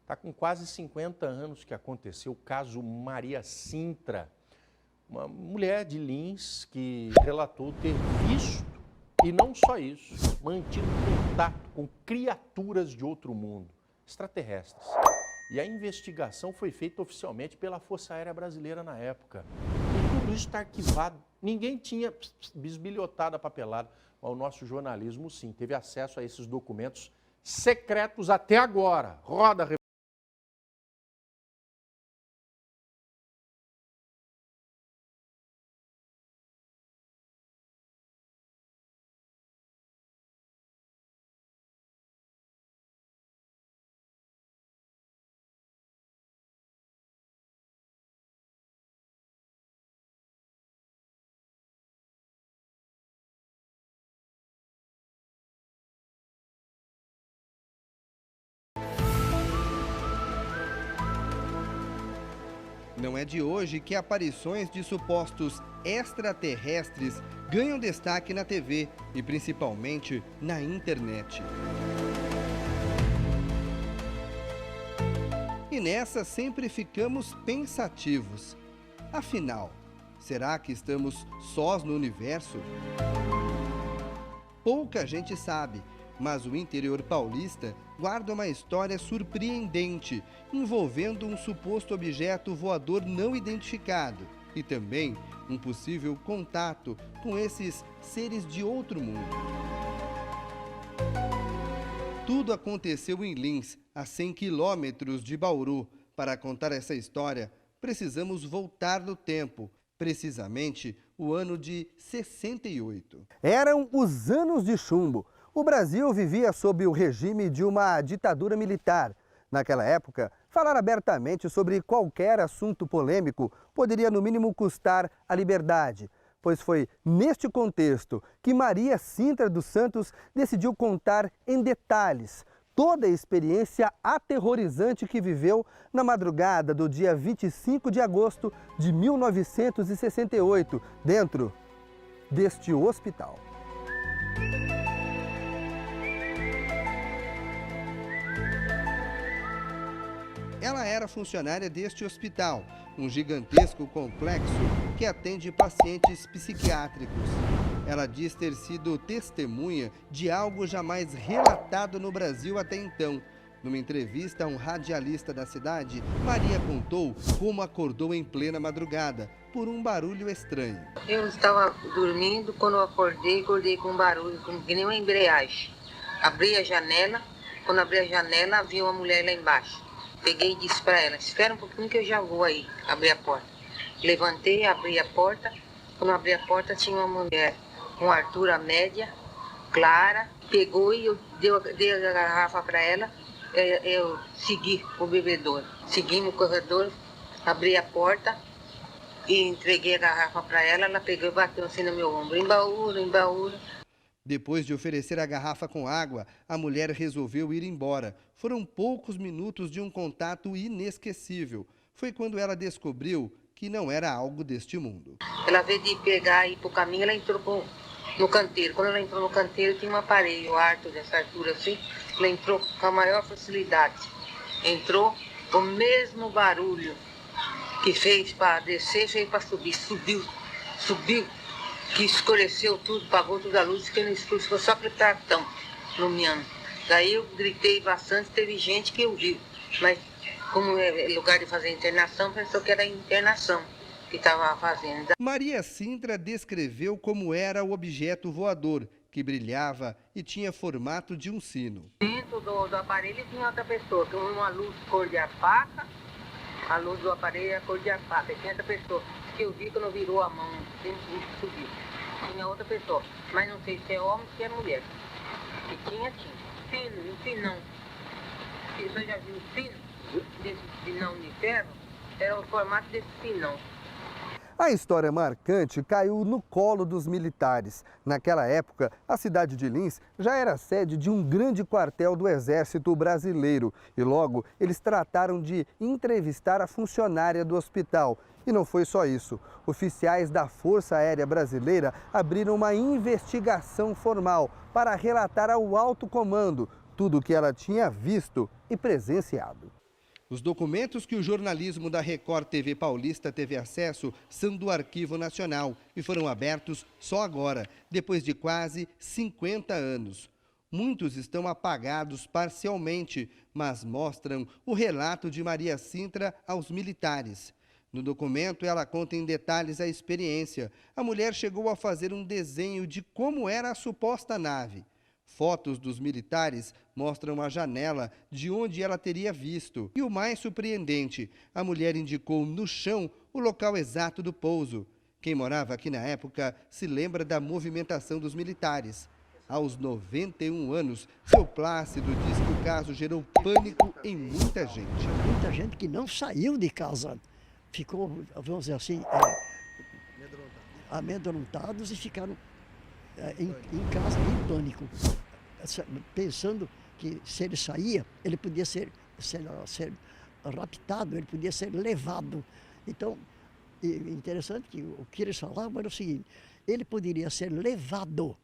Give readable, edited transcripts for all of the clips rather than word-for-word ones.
Está com quase 50 anos que aconteceu o caso Maria Sintra, uma mulher de Lins que relatou ter visto, e não só isso, mantido contato com criaturas de outro mundo, extraterrestres. E a investigação foi feita oficialmente pela Força Aérea Brasileira na época. E tudo isso está arquivado. Ninguém tinha bisbilhotado a papelada. Mas o nosso jornalismo, sim, teve acesso a esses documentos secretos até agora. Roda a Não é de hoje que aparições de supostos extraterrestres ganham destaque na TV e principalmente na internet. E nessa sempre ficamos pensativos. Afinal, será que estamos sós no universo? Pouca gente sabe, mas o interior paulista guarda uma história surpreendente, envolvendo um suposto objeto voador não identificado e também um possível contato com esses seres de outro mundo. Tudo aconteceu em Lins, a 100 quilômetros de Bauru. Para contar essa história, precisamos voltar no tempo, precisamente o ano de 68. Eram os anos de chumbo. O Brasil vivia sob o regime de uma ditadura militar. Naquela época, falar abertamente sobre qualquer assunto polêmico poderia, no mínimo, custar a liberdade, pois foi neste contexto que Maria Sintra dos Santos decidiu contar em detalhes toda a experiência aterrorizante que viveu na madrugada do dia 25 de agosto de 1968, dentro deste hospital. Ela era funcionária deste hospital, um gigantesco complexo que atende pacientes psiquiátricos. Ela diz ter sido testemunha de algo jamais relatado no Brasil até então. Numa entrevista a um radialista da cidade, Maria contou como acordou em plena madrugada por um barulho estranho. Eu estava dormindo, quando eu acordei com um barulho, que nem uma embreagem. Abri a janela, quando abri a janela, vi uma mulher lá embaixo. Peguei e disse para ela, espera um pouquinho que eu já vou aí, abrir a porta. Levantei, abri a porta, quando abri a porta tinha uma mulher com altura média, clara, pegou e eu dei a garrafa para ela, eu segui o bebedouro. Segui no corredor, abri a porta e entreguei a garrafa para ela, ela pegou e bateu assim no meu ombro, embaúra, embaúra. Depois de oferecer a garrafa com água, a mulher resolveu ir embora. Foram poucos minutos de um contato inesquecível. Foi quando ela descobriu que não era algo deste mundo. Ela veio de pegar e ir para o caminho, ela entrou no canteiro. Quando ela entrou no canteiro, tinha um aparelho alto dessa altura assim. Ela entrou com a maior facilidade. Entrou, o mesmo barulho que fez para descer, fez para subir. Subiu. Que escureceu tudo, apagou toda a luz, que no escuro ficou só aquele cartão iluminando. Daí eu gritei bastante, teve gente que ouviu, mas como é lugar de fazer internação, pensou que era internação que estava fazendo. Maria Sintra descreveu como era o objeto voador, que brilhava e tinha formato de um sino. Dentro do aparelho tinha outra pessoa, com uma luz cor de alpaca, a luz do aparelho era cor de alpaca, tinha outra pessoa. Que eu vi quando virou a mão, subiu. Tinha outra pessoa, mas não sei se é homem ou se é mulher. E tinha. Fino, e o finão. Você já viu o fino? Desse finão de ferro? Era o formato desse finão. A história marcante caiu no colo dos militares. Naquela época, a cidade de Lins já era sede de um grande quartel do Exército Brasileiro. E logo, eles trataram de entrevistar a funcionária do hospital. E não foi só isso. Oficiais da Força Aérea Brasileira abriram uma investigação formal para relatar ao alto comando tudo o que ela tinha visto e presenciado. Os documentos que o jornalismo da Record TV Paulista teve acesso são do Arquivo Nacional e foram abertos só agora, depois de quase 50 anos. Muitos estão apagados parcialmente, mas mostram o relato de Maria Cintra aos militares. No documento, ela conta em detalhes a experiência. A mulher chegou a fazer um desenho de como era a suposta nave. Fotos dos militares mostram a janela de onde ela teria visto. E o mais surpreendente, a mulher indicou no chão o local exato do pouso. Quem morava aqui na época se lembra da movimentação dos militares. Aos 91 anos, seu Plácido diz que o caso gerou pânico em muita gente. Muita gente que não saiu de casa, ficou, vamos dizer assim, amedrontados e ficaram em casa em pânico, pensando que se ele saía, ele podia ser raptado, ele podia ser levado. Então, interessante que o que eles falavam era o seguinte: ele poderia ser levado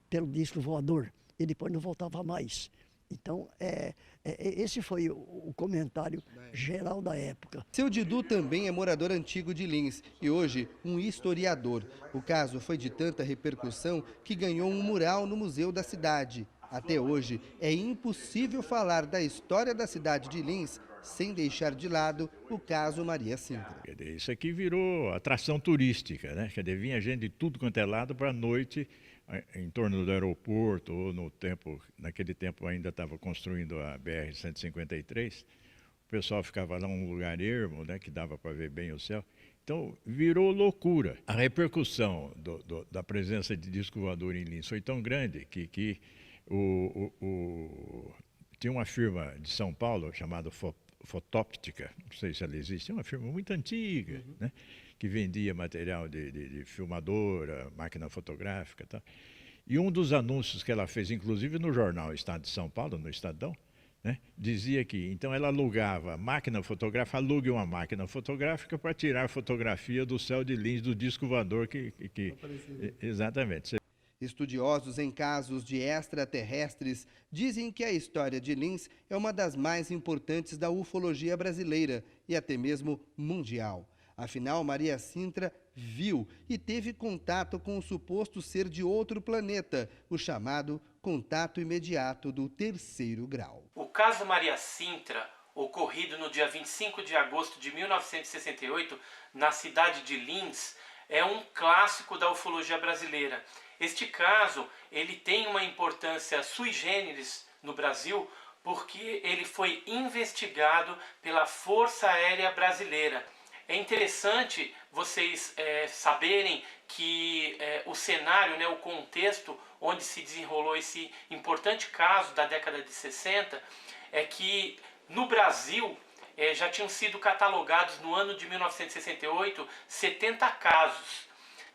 pelo disco voador e depois não voltava mais. Então, esse foi o comentário geral da época. Seu Didu também é morador antigo de Lins e hoje um historiador. O caso foi de tanta repercussão que ganhou um mural no museu da cidade. Até hoje, é impossível falar da história da cidade de Lins sem deixar de lado o caso Maria Cintra. Isso aqui virou atração turística, né? Quer dizer, vinha gente de tudo quanto é lado para a noite, em torno do aeroporto, ou naquele tempo ainda estava construindo a BR-153, o pessoal ficava lá num lugar ermo, né, que dava para ver bem o céu. Então, virou loucura. A repercussão da presença de disco voador em Lins foi tão grande que tinha uma firma de São Paulo chamada Fotóptica, não sei se ela existe, é uma firma muito antiga, né? Que vendia material de filmadora, máquina fotográfica e tal. E um dos anúncios que ela fez, inclusive no jornal Estado de São Paulo, no Estadão, né, dizia que então ela alugava máquina fotográfica, alugue uma máquina fotográfica para tirar fotografia do céu de Lins, do disco voador exatamente. Estudiosos em casos de extraterrestres dizem que a história de Lins é uma das mais importantes da ufologia brasileira e até mesmo mundial. Afinal, Maria Cintra viu e teve contato com o suposto ser de outro planeta, o chamado contato imediato do terceiro grau. O caso Maria Cintra, ocorrido no dia 25 de agosto de 1968, na cidade de Lins, é um clássico da ufologia brasileira. Este caso, ele tem uma importância sui generis no Brasil, porque ele foi investigado pela Força Aérea Brasileira. É interessante vocês saberem que o cenário, né, o contexto onde se desenrolou esse importante caso da década de 60, é que no Brasil já tinham sido catalogados no ano de 1968 70 casos,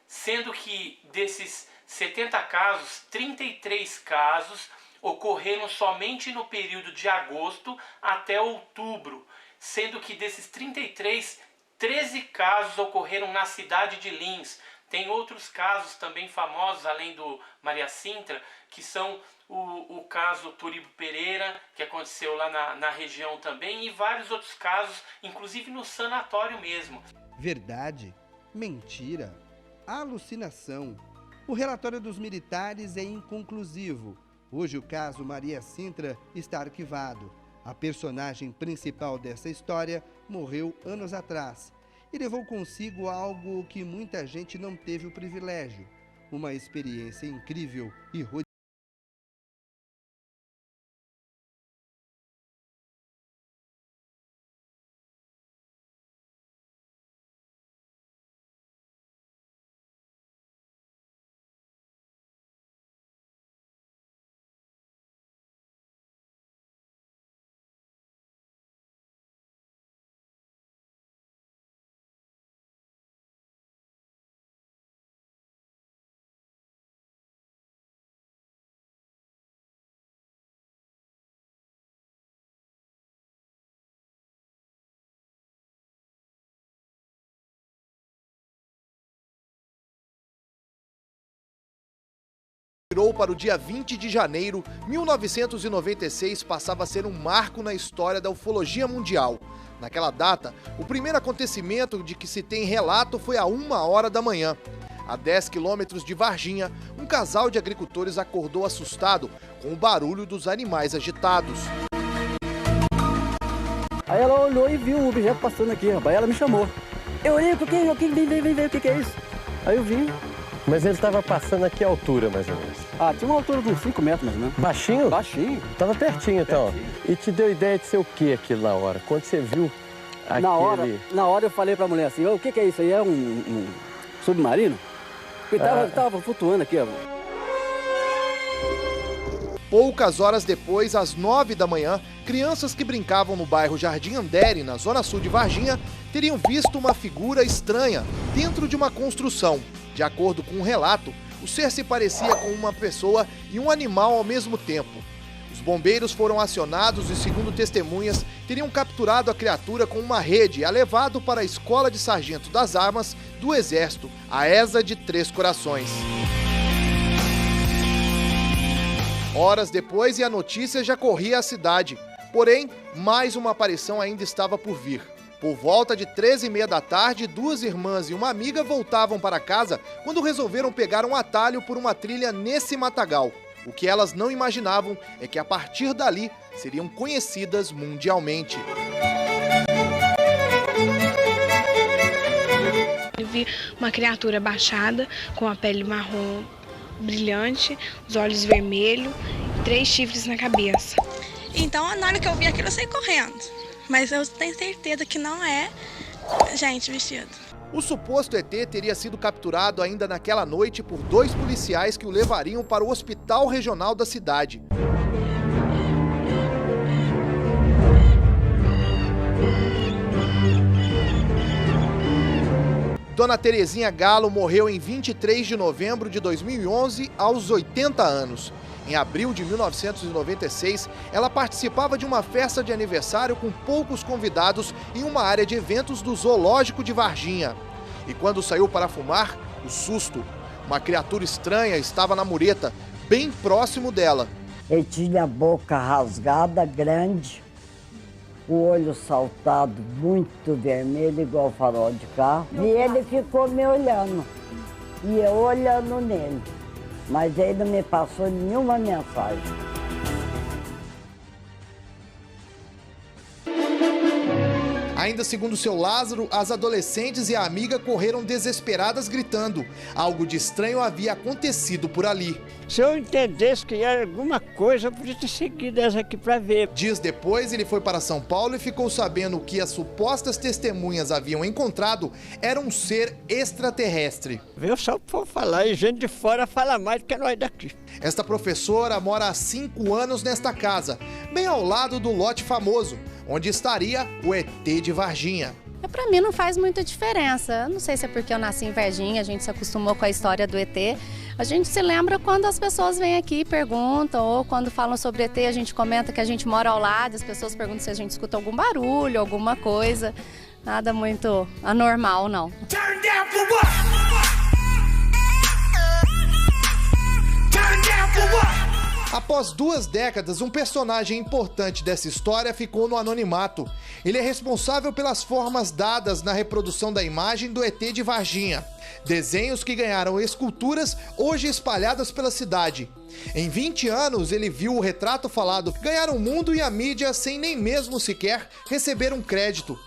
sendo que desses 70 casos, 33 casos ocorreram somente no período de agosto até outubro, sendo que desses 33, 13 casos ocorreram na cidade de Lins. Tem outros casos também famosos, além do Maria Cintra, que são o caso Turibo Pereira, que aconteceu lá na região também, e vários outros casos, inclusive no sanatório mesmo. Verdade? Mentira? Alucinação? O relatório dos militares é inconclusivo. Hoje o caso Maria Cintra está arquivado. A personagem principal dessa história morreu anos atrás e levou consigo algo que muita gente não teve o privilégio: uma experiência incrível e Virou para o dia 20 de janeiro, 1996 passava a ser um marco na história da ufologia mundial. Naquela data, o primeiro acontecimento de que se tem relato foi a 1h da manhã. A 10 quilômetros de Varginha, um casal de agricultores acordou assustado com o barulho dos animais agitados. Aí ela olhou e viu um objeto passando aqui, rapaz. Ela me chamou. Eu olhei, vem, o que é isso? Aí eu vim. Mas ele estava passando a que altura, mais ou menos? Ah, tinha uma altura de uns 5 metros, mais ou menos. Baixinho? Baixinho. Tava pertinho, então. Pertinho. E te deu ideia de ser o que aquilo na hora? Quando você viu aquele... Na hora eu falei pra mulher assim, o que é isso aí? É um submarino? Porque tava flutuando aqui, ó. Poucas horas depois, às 9 da manhã, crianças que brincavam no bairro Jardim Andere, na zona sul de Varginha, teriam visto uma figura estranha dentro de uma construção. De acordo com um relato, o ser se parecia com uma pessoa e um animal ao mesmo tempo. Os bombeiros foram acionados e, segundo testemunhas, teriam capturado a criatura com uma rede e a levado para a Escola de Sargento das Armas do Exército, a ESA de Três Corações. Horas depois, e a notícia já corria a cidade. Porém, mais uma aparição ainda estava por vir. Por volta de 13h30 da tarde, 2 irmãs e uma amiga voltavam para casa quando resolveram pegar um atalho por uma trilha nesse matagal. O que elas não imaginavam é que a partir dali seriam conhecidas mundialmente. Eu vi uma criatura baixada, com a pele marrom brilhante, os olhos vermelhos e 3 chifres na cabeça. Então, na hora que eu vi aquilo, eu saí correndo. Mas eu tenho certeza que não é gente vestida. O suposto ET teria sido capturado ainda naquela noite por 2 policiais que o levariam para o hospital regional da cidade. Dona Terezinha Galo morreu em 23 de novembro de 2011, aos 80 anos. Em abril de 1996, ela participava de uma festa de aniversário com poucos convidados em uma área de eventos do Zoológico de Varginha. E quando saiu para fumar, o susto. Uma criatura estranha estava na mureta, bem próximo dela. Ele tinha a boca rasgada, grande, o olho saltado, muito vermelho, igual farol de carro. E ele ficou me olhando, e eu olhando nele. Mas ele não me passou nenhuma mensagem. Ainda segundo seu Lázaro, as adolescentes e a amiga correram desesperadas gritando. Algo de estranho havia acontecido por ali. Se eu entendesse que era alguma coisa, eu podia ter seguido essa aqui para ver. Dias depois, ele foi para São Paulo e ficou sabendo que as supostas testemunhas haviam encontrado era um ser extraterrestre. Eu só vou falar e gente de fora fala mais do que nós daqui. Esta professora mora há 5 anos nesta casa, bem ao lado do lote famoso, onde estaria o ET de Varginha. Pra mim não faz muita diferença. Não sei se é porque eu nasci em Varginha, a gente se acostumou com a história do ET. A gente se lembra quando as pessoas vêm aqui e perguntam, ou quando falam sobre ET, a gente comenta que a gente mora ao lado, as pessoas perguntam se a gente escuta algum barulho, alguma coisa. Nada muito anormal, não. Turn down for what? Turn down for what? Após 2 décadas, um personagem importante dessa história ficou no anonimato. Ele é responsável pelas formas dadas na reprodução da imagem do ET de Varginha. Desenhos que ganharam esculturas hoje espalhadas pela cidade. Em 20 anos, ele viu o retrato falado ganhar o mundo e a mídia sem nem mesmo sequer receber um crédito.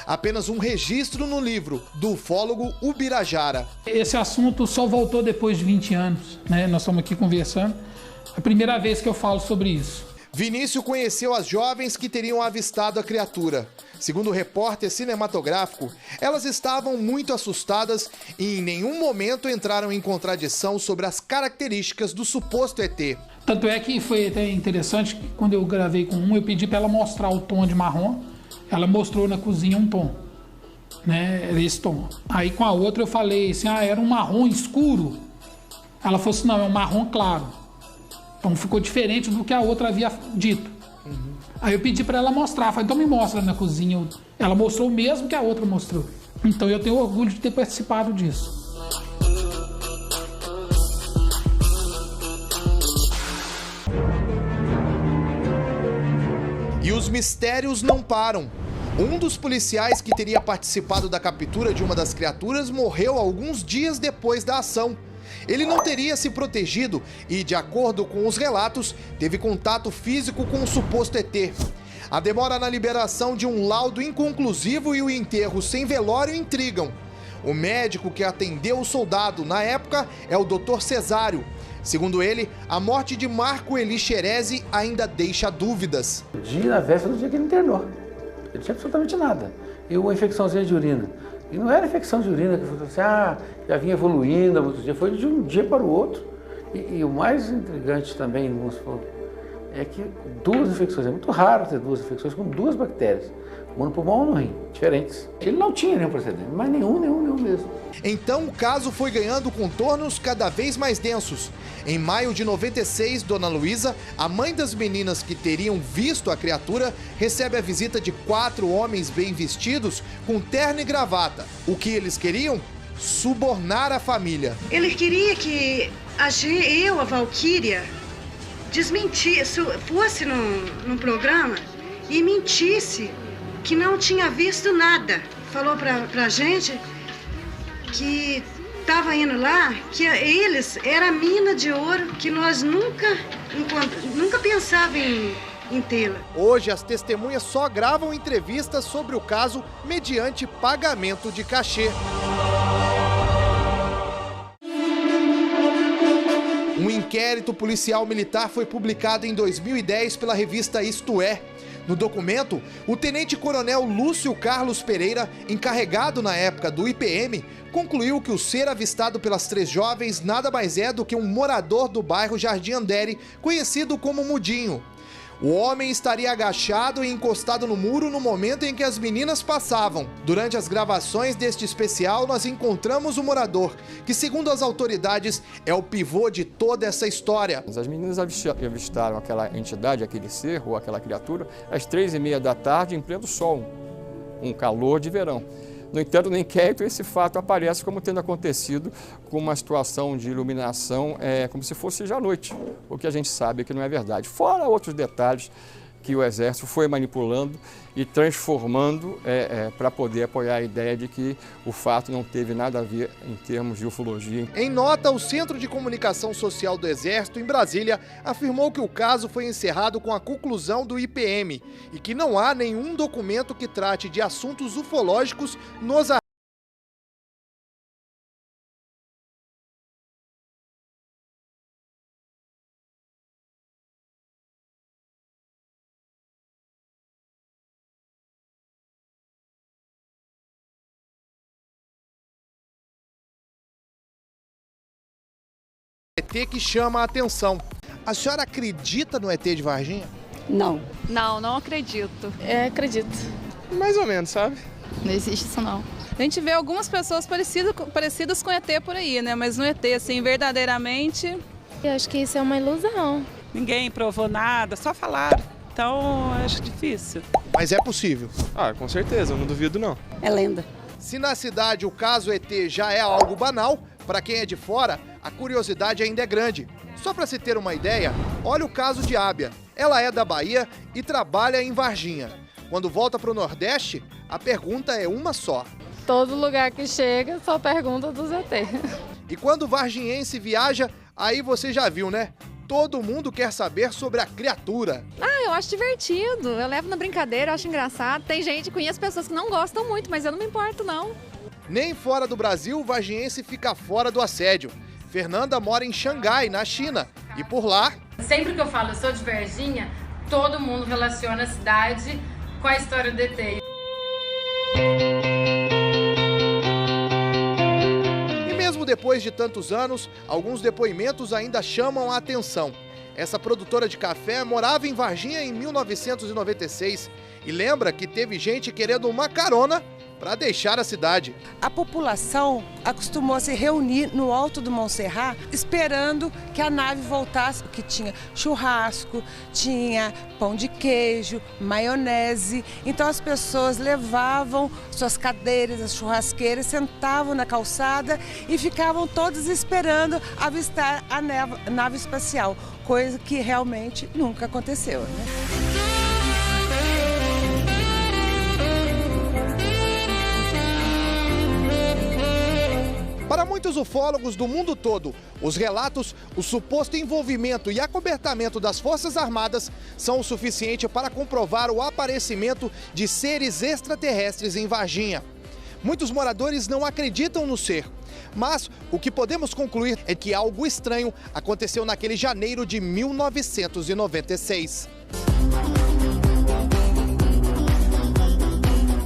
Apenas um registro no livro do ufólogo Ubirajara. Esse assunto só voltou depois de 20 anos, né? Nós estamos aqui conversando. É a primeira vez que eu falo sobre isso. Vinícius conheceu as jovens que teriam avistado a criatura. Segundo o repórter cinematográfico, elas estavam muito assustadas e em nenhum momento entraram em contradição sobre as características do suposto ET. Tanto é que foi até interessante que quando eu gravei com eu pedi para ela mostrar o tom de marrom. Ela mostrou na cozinha um tom, né? Era esse tom. Aí com a outra eu falei assim, era um marrom escuro. Ela falou assim, não, é um marrom claro. Então ficou diferente do que a outra havia dito. Aí eu pedi para ela mostrar, falei, então me mostra na cozinha. Ela mostrou o mesmo que a outra mostrou. Então eu tenho orgulho de ter participado disso. os mistérios não param. Um dos policiais que teria participado da captura de uma das criaturas morreu alguns dias depois da ação. Ele não teria se protegido e, de acordo com os relatos, teve contato físico com o suposto ET. A demora na liberação de um laudo inconclusivo e o enterro sem velório intrigam. O médico que atendeu o soldado na época é o Dr. Cesário. Segundo ele, a morte de Marco Eli Xerezi ainda deixa dúvidas. Na véspera do dia que ele internou. Ele não tinha absolutamente nada. E uma infecçãozinha de urina. E não era infecção de urina que foi assim, já vinha evoluindo há muitos dias. Foi de um dia para o outro. E o mais intrigante também, vamos supor, é que duas infecções, é muito raro ter duas infecções com duas bactérias. Uma no pulmão ou no rim, diferentes. Ele não tinha nenhum precedente, mas nenhum mesmo. Então o caso foi ganhando contornos cada vez mais densos. Em maio de 96, Dona Luísa, a mãe das meninas que teriam visto a criatura, recebe a visita de 4 homens bem vestidos com terno e gravata. O que eles queriam? Subornar a família. Ele queria que a Valquíria, fosse num programa e mentisse que não tinha visto nada. Falou pra gente que estava indo lá, que eles era a mina de ouro, que nós nunca pensávamos em tê-la. Hoje as testemunhas só gravam entrevistas sobre o caso mediante pagamento de cachê. Um inquérito policial militar foi publicado em 2010 pela revista Isto É. No documento, o tenente-coronel Lúcio Carlos Pereira, encarregado na época do IPM, concluiu que o ser avistado pelas 3 jovens nada mais é do que um morador do bairro Jardim Andere, conhecido como Mudinho. O homem estaria agachado e encostado no muro no momento em que as meninas passavam. Durante as gravações deste especial, nós encontramos o morador, que, segundo as autoridades, é o pivô de toda essa história. As meninas avistaram aquela entidade, aquele ser ou aquela criatura, às 3h30 da tarde, em pleno sol, um calor de verão. No entanto, no inquérito, esse fato aparece como tendo acontecido com uma situação de iluminação, como se fosse já à noite, o que a gente sabe que não é verdade. Fora outros detalhes que o Exército foi manipulando e transformando para poder apoiar a ideia de que o fato não teve nada a ver em termos de ufologia. Em nota, o Centro de Comunicação Social do Exército, em Brasília, afirmou que o caso foi encerrado com a conclusão do IPM e que não há nenhum documento que trate de assuntos ufológicos nos ET que chama a atenção. A senhora acredita no ET de Varginha? Não. Não acredito. Acredito. Mais ou menos, sabe? Não existe isso não. A gente vê algumas pessoas parecidas com ET por aí, né? Mas no ET, assim, verdadeiramente... Eu acho que isso é uma ilusão. Ninguém provou nada, só falaram. Então, acho difícil. Mas é possível. Com certeza, eu não duvido não. É lenda. Se na cidade o caso ET já é algo banal, para quem é de fora, a curiosidade ainda é grande. Só para se ter uma ideia, olha o caso de Ábia. Ela é da Bahia e trabalha em Varginha. Quando volta para o Nordeste, a pergunta é uma só. Todo lugar que chega só pergunta dos ET. E quando o varginhense viaja, aí você já viu, né? Todo mundo quer saber sobre a criatura. Eu acho divertido, eu levo na brincadeira, eu acho engraçado. Tem gente, conheço pessoas que não gostam muito, mas eu não me importo não. Nem fora do Brasil o varginhense fica fora do assédio. Fernanda mora em Xangai, na China, e por lá... Sempre que eu falo eu sou de Varginha, todo mundo relaciona a cidade com a história do ET. E mesmo depois de tantos anos, alguns depoimentos ainda chamam a atenção. Essa produtora de café morava em Varginha em 1996 e lembra que teve gente querendo uma carona para deixar a cidade. A população acostumou a se reunir no alto do Montserrat esperando que a nave voltasse, porque tinha churrasco, tinha pão de queijo, maionese. Então as pessoas levavam suas cadeiras, as churrasqueiras, sentavam na calçada e ficavam todos esperando avistar a nave espacial, coisa que realmente nunca aconteceu, né? muitos ufólogos do mundo todo, os relatos, o suposto envolvimento e acobertamento das Forças Armadas são o suficiente para comprovar o aparecimento de seres extraterrestres em Varginha. Muitos moradores não acreditam no ser, mas o que podemos concluir é que algo estranho aconteceu naquele janeiro de 1996.